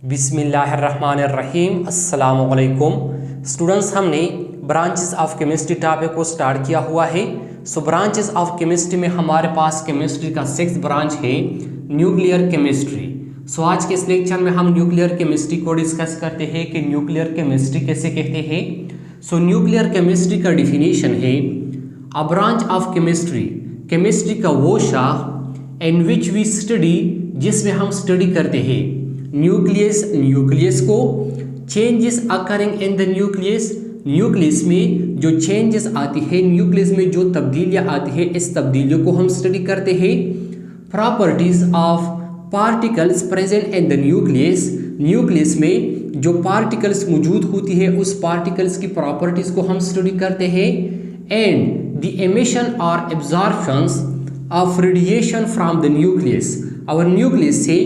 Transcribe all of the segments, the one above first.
बिस्मिल्लाहिर्रहमानिर्रहीम। अस्सलामुअलैकुम स्टूडेंट्स, हमने ब्रांचेस ऑफ केमिस्ट्री टॉपिक को स्टार्ट किया हुआ है। ब्रांचेस ऑफ केमिस्ट्री में हमारे पास केमिस्ट्री का 6th ब्रांच है न्यूक्लियर केमिस्ट्री। आज के इस लेक्चर में हम न्यूक्लियर केमिस्ट्री को डिस्कस करते हैं कि न्यूक्लियर केमिस्ट्री कैसे कहते हैं। न्यूक्लियर केमिस्ट्री का डिफिनीशन है a branch of chemistry, chemistry का वो शाख इन विच वी स्टडी, जिसमें हम स्टडी करते हैं न्यूक्लियस को, changes occurring in the nucleus में जो चेंजेस आती है, न्यूक्लियस में जो तब्दीलियाँ आती है, इस तब्दीलियों को हम स्टडी करते हैं। Properties of particles present in the nucleus में जो पार्टिकल्स मौजूद होती है उस पार्टिकल्स की प्रॉपर्टीज को हम स्टडी करते हैं। एंड द एमिशन और absorptions of radiation from the nucleus, और न्यूक्लियस से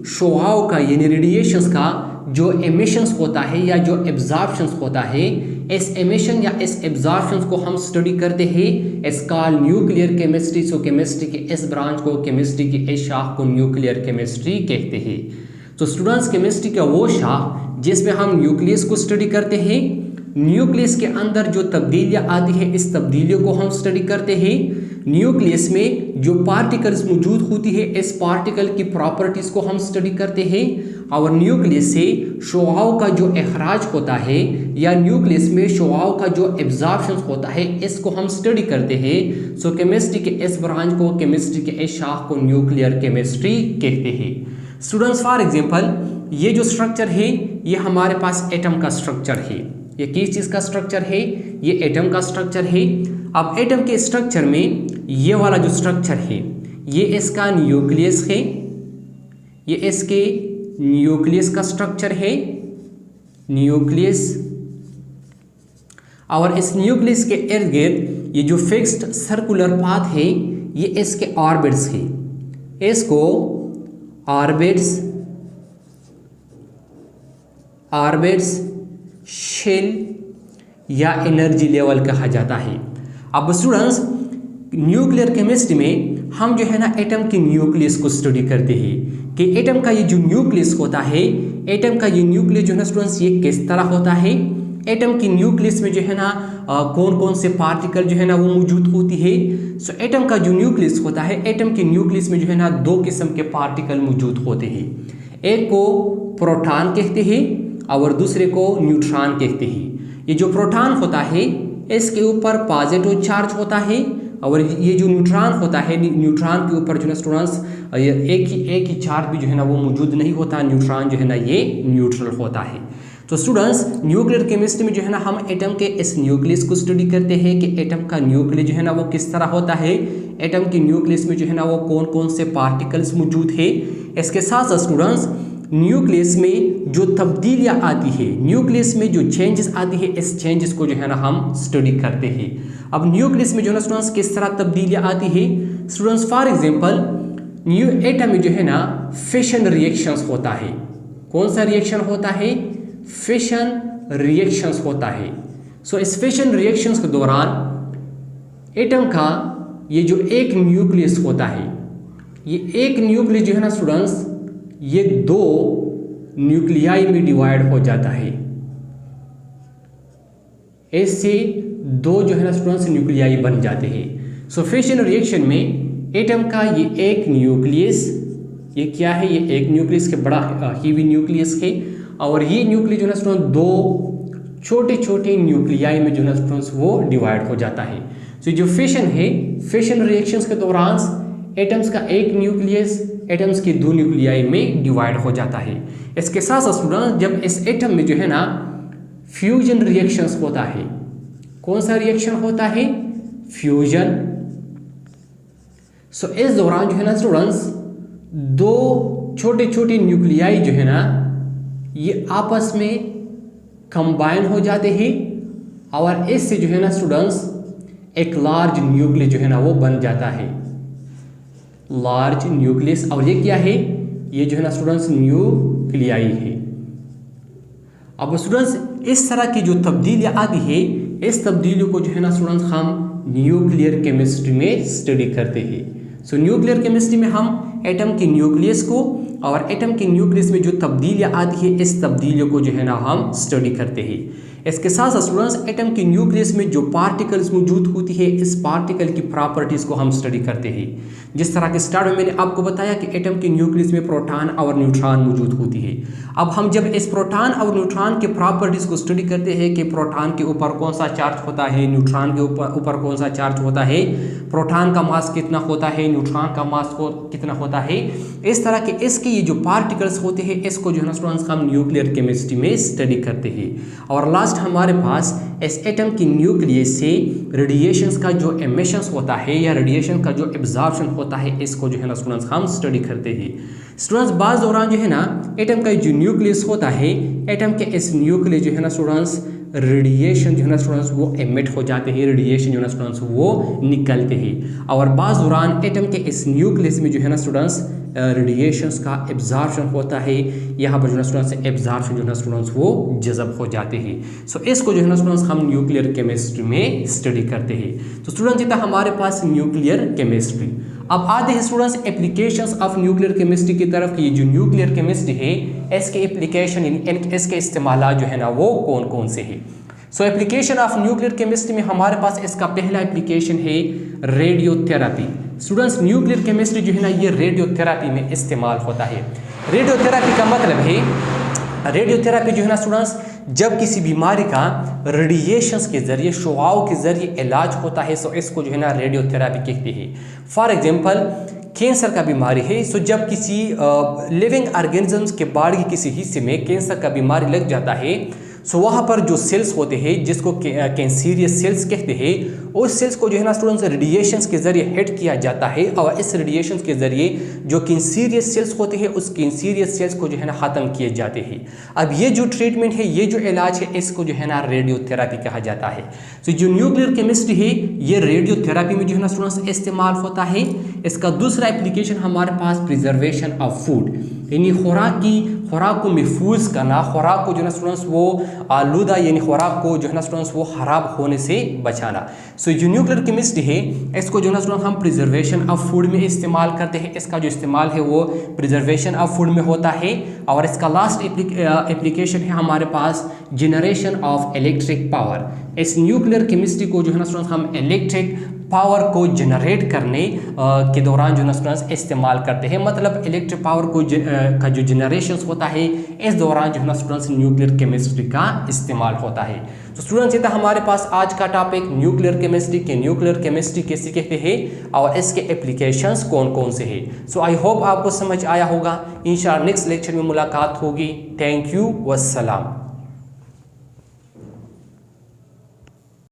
शोआव का यानी रेडिएशंस का जो एमिशंस होता है या जो एब्जॉर्प्शंस होता है, इस एमिशन या इस एब्जॉर्प्शंस को हम स्टडी करते हैं। इस कॉल्ड न्यूक्लियर केमिस्ट्री। केमिस्ट्री के इस ब्रांच को, केमिस्ट्री की इस शाख को न्यूक्लियर केमिस्ट्री कहते हैं। स्टूडेंट्स, केमिस्ट्री का वो शाख जिसमें हम न्यूक्लियस को स्टडी करते हैं, न्यूक्लियस के अंदर जो तब्दीलियाँ आती है इस तब्दीलियों को हम स्टडी करते हैं। न्यूक्लियस में जो पार्टिकल्स मौजूद होती है इस पार्टिकल की प्रॉपर्टीज को हम स्टडी करते हैं। और न्यूक्लियस से शोआव का जो अखराज होता है या न्यूक्लियस में शोआव का जो एब्जॉर्प्शन होता है इसको हम स्टडी करते हैं। केमिस्ट्री के इस ब्रांच को, केमिस्ट्री के इस शाख को न्यूक्लियर केमिस्ट्री कहते हैं। स्टूडेंट्स, फॉर एग्जांपल ये जो स्ट्रक्चर है ये हमारे पास एटम का स्ट्रक्चर है। ये किस चीज़ का स्ट्रक्चर है? ये एटम का स्ट्रक्चर है। अब एटम के स्ट्रक्चर में ये वाला जो स्ट्रक्चर है ये इसका न्यूक्लियस है, ये इसके न्यूक्लियस का स्ट्रक्चर है, न्यूक्लियस। और इस न्यूक्लियस के इर्द गिर्द ये जो फिक्स्ड सर्कुलर पाथ है ये इसके ऑर्बिट्स है। इसको ऑर्बिट्स शेल या एनर्जी लेवल कहा जाता है। अब स्टूडेंट्स, न्यूक्लियर केमिस्ट्री में हम जो है ना एटम की न्यूक्लियस को स्टडी करते हैं कि एटम का ये जो न्यूक्लियस होता है, एटम का ये न्यूक्लियस जो है ना स्टूडेंट्स ये किस तरह होता है। एटम की न्यूक्लियस में जो है ना कौन कौन से पार्टिकल जो है ना वो मौजूद होती है। एटम का जो न्यूक्लियस होता है, एटम के न्यूक्लियस में जो है ना 2 किस्म के पार्टिकल मौजूद होते हैं। एक को प्रोटॉन कहते हैं और दूसरे को न्यूट्रॉन कहते हैं। ये जो प्रोटॉन होता है इसके ऊपर पॉजिटिव चार्ज होता है और ये जो न्यूट्रॉन होता है, न्यूट्रॉन के ऊपर जो है स्टूडेंट्स एक ही चार्ज भी जो है ना वो मौजूद नहीं होता। न्यूट्रॉन जो है ना ये न्यूट्रल होता है। स्टूडेंट्स, न्यूक्लियर केमिस्ट्री में जो है ना हम एटम के इस न्यूक्लियस को स्टडी करते हैं कि एटम का न्यूक्लियस जो है ना वो किस तरह होता है, एटम के न्यूक्लियस में जो है ना वो कौन कौन से पार्टिकल्स मौजूद है। इसके साथ साथ स्टूडेंट्स, न्यूक्लियस में जो तब्दीलियाँ आती है, न्यूक्लियस में जो चेंजेस आती है, इस चेंजेस को जो है ना हम स्टडी करते हैं। अब न्यूक्लियस में जो है ना स्टूडेंट्स किस तरह तब्दीलियाँ आती है। Students, for example new atom में जो है ना फिशन रिएक्शंस होता है। कौन सा रिएक्शन होता है? फिशन रिएक्शंस होता है। इस फिशन रिएक्शंस के दौरान एटम का ये जो एक न्यूक्लियस होता है, ये एक न्यूक्लियस जो है ना स्टूडेंट्स ये 2 न्यूक्लियाई में डिवाइड हो जाता है। इससे 2 जो है ना स्टूडेंट्स न्यूक्लियाई बन जाते हैं। फिशन रिएक्शन में एटम का ये एक न्यूक्लियस, ये क्या है? ये एक न्यूक्लियस के बड़ा हीवी न्यूक्लियस है और ये न्यूक्लियस जो है ना स्टूडेंट्स 2 छोटे छोटे न्यूक्लियाई में जो है ना स्टूडेंट्स वो डिवाइड हो जाता है। जो फिशन है, फिशन रिएक्शंस के दौरान एटम्स का एक न्यूक्लियस एटम्स के 2 न्यूक्लियाई में डिवाइड हो जाता है। इसके साथ साथ स्टूडेंट्स, जब इस एटम में जो है ना फ्यूजन रिएक्शंस होता है, कौन सा रिएक्शन होता है? फ्यूजन। इस दौरान जो है ना स्टूडेंट्स 2 छोटे छोटे न्यूक्लियाई जो है ना ये आपस में कंबाइन हो जाते हैं और इससे जो है ना स्टूडेंट्स एक लार्ज न्यूक्लियस जो है ना वो बन जाता है, लार्ज न्यूक्लियस। और ये क्या है? ये जो है ना स्टूडेंट्स न्यूक्लियाई है। अब स्टूडेंट्स, इस तरह की जो तब्दीलियाँ आती है, इस तब्दीलियों को जो है ना स्टूडेंट्स हम न्यूक्लियर केमिस्ट्री में स्टडी करते हैं। न्यूक्लियर केमिस्ट्री में हम एटम की न्यूक्लियस को और एटम के न्यूक्लियस में जो तब्दीलियाँ आती है इस तब्दीलियों को जो है ना हम स्टडी करते हैं। इसके साथ साथ स्टूडेंट्स एटम के न्यूक्लियस में जो पार्टिकल्स मौजूद होती है इस पार्टिकल की प्रॉपर्टीज़ को हम स्टडी करते हैं। जिस तरह के स्टार्ट में मैंने आपको बताया कि एटम के न्यूक्लियस में प्रोटॉन और न्यूट्रॉन मौजूद होती है। अब हम जब इस प्रोटॉन और न्यूट्रॉन के प्रॉपर्टीज़ को स्टडी करते हैं कि प्रोटॉन के ऊपर कौन सा चार्ज होता है, न्यूट्रॉन के ऊपर कौन सा चार्ज होता है, प्रोटॉन का मास कितना होता है, न्यूट्रॉन का मास कितना होता है, इस तरह के इसके ये जो पार्टिकल्स होते हैं इसको जो है ना स्टूडेंट्स हम न्यूक्लियर केमिस्ट्री में स्टडी करते हैं। और लास्ट हमारे पास इस एटम की न्यूक्लियस से रेडिएशंस का जो एमिशंस होता है या रेडिएशन का जो एब्जॉर्प्शन होता है इसको जो है ना स्टूडेंट्स हम स्टडी करते हैं। स्टूडेंट्स बाज़ दौरान जो है ना एटम का जो न्यूक्लियस होता है, एटम के इस न्यूक्लियस जो है ना स्टूडेंट्स रेडिएशन जो है ना स्टूडेंट्स वो एमिट हो जाते हैं, रेडिएशन जो है ना स्टूडेंट्स वो निकलते हैं। और बाज़ दौरान एटम के इस न्यूक्लियस में जो है ना स्टूडेंट्स रेडिएशंस का एब्जॉर्प्शन होता है, यहाँ पर जो है स्टूडेंट्स एब्जॉर्प्शन जो है स्टूडेंट्स वो जज़ब हो जाते हैं। सो इसको जो है ना स्टूडेंट्स हम न्यूक्लियर केमिस्ट्री में स्टडी करते हैं। तो स्टूडेंट्स इतना हमारे पास न्यूक्लियर केमिस्ट्री। अब आते हैं students applications of nuclear chemistry की तरफ। ये जो न्यूक्लियर केमिस्ट्री है इसके एप्लीकेशन इसके इस्तेमाल जो है ना वो कौन कौन से है। सो एप्लीकेशन ऑफ न्यूक्लियर केमिस्ट्री में हमारे पास इसका पहला एप्लीकेशन है रेडियोथेरेपी। स्टूडेंट्स न्यूक्लियर केमिस्ट्री जो है ना ये रेडियोथेरेपी में इस्तेमाल होता है। रेडियोथेरेपी का मतलब है, रेडियोथेरेपी जो है ना स्टूडेंट्स जब किसी बीमारी का रेडिएशंस के ज़रिए, शुआओं के ज़रिए इलाज होता है सो इसको जो है ना रेडियोथेरेपी कहते हैं। फॉर एग्जांपल कैंसर का बीमारी है, सो जब किसी लिविंग ऑर्गेनिजम्स के बॉडी के किसी हिस्से में कैंसर का बीमारी लग जाता है सो वहाँ पर जो सेल्स होते हैं जिसको कैंसीरियस सेल्स कहते हैं, उस सेल्स को जो है ना स्टूडेंट्स रेडिएशंस के ज़रिए हिट किया जाता है और इस रेडिएशंस के ज़रिए जो कैंसीरियस सेल्स होते हैं उस कैंसीरियस सेल्स को जो है ना ख़त्म किए जाते हैं। अब ये जो ट्रीटमेंट है, ये जो इलाज है इसको जो है ना रेडियोथेरेपी कहा जाता है। तो जो न्यूक्लियर केमिस्ट्री है ये रेडियोथेरेपी में जो है ना स्टूडेंट्स इस्तेमाल होता है। इसका दूसरा एप्लीकेशन हमारे पास प्रिजर्वेशन ऑफ फूड, यानी खुराक को महफूज करना, खुराक को जो है ना स्टूडेंट्स वो आलूदा यानी खुराक को जो है ना स्टूडेंट्स वो ख़राब होने से बचाना। सो जो न्यूक्लियर केमिस्ट्री है इसको जो है ना स्टूडेंट्स हम प्रिजर्वेशन ऑफ फूड में इस्तेमाल करते हैं। इसका जो इस्तेमाल है वो प्रिजर्वेशन ऑफ फूड में होता है। और इसका लास्ट एप्लीकेशन है हमारे पास जनरेशन ऑफ इलेक्ट्रिक पावर। इस न्यूक्लियर केमिस्ट्री को जो है ना स्टूडेंट्स हम इलेक्ट्रिक पावर को जनरेट करने के दौरान जो है ना स्टूडेंट्स इस्तेमाल करते हैं। मतलब इलेक्ट्रिक पावर को का जो जनरेशन होता है इस दौरान जो है ना स्टूडेंट्स न्यूक्लियर केमिस्ट्री का इस्तेमाल होता है। तो स्टूडेंट्स ये था हमारे पास आज का टॉपिक न्यूक्लियर केमिस्ट्री के, न्यूक्लियर केमिस्ट्री कैसे कहते हैं और इसके एप्लीकेशंस कौन कौन से हैं। सो आई होप आपको समझ आया होगा। इंशाअल्लाह नेक्स्ट लेक्चर में मुलाकात होगी। Thank you, वस्सलाम।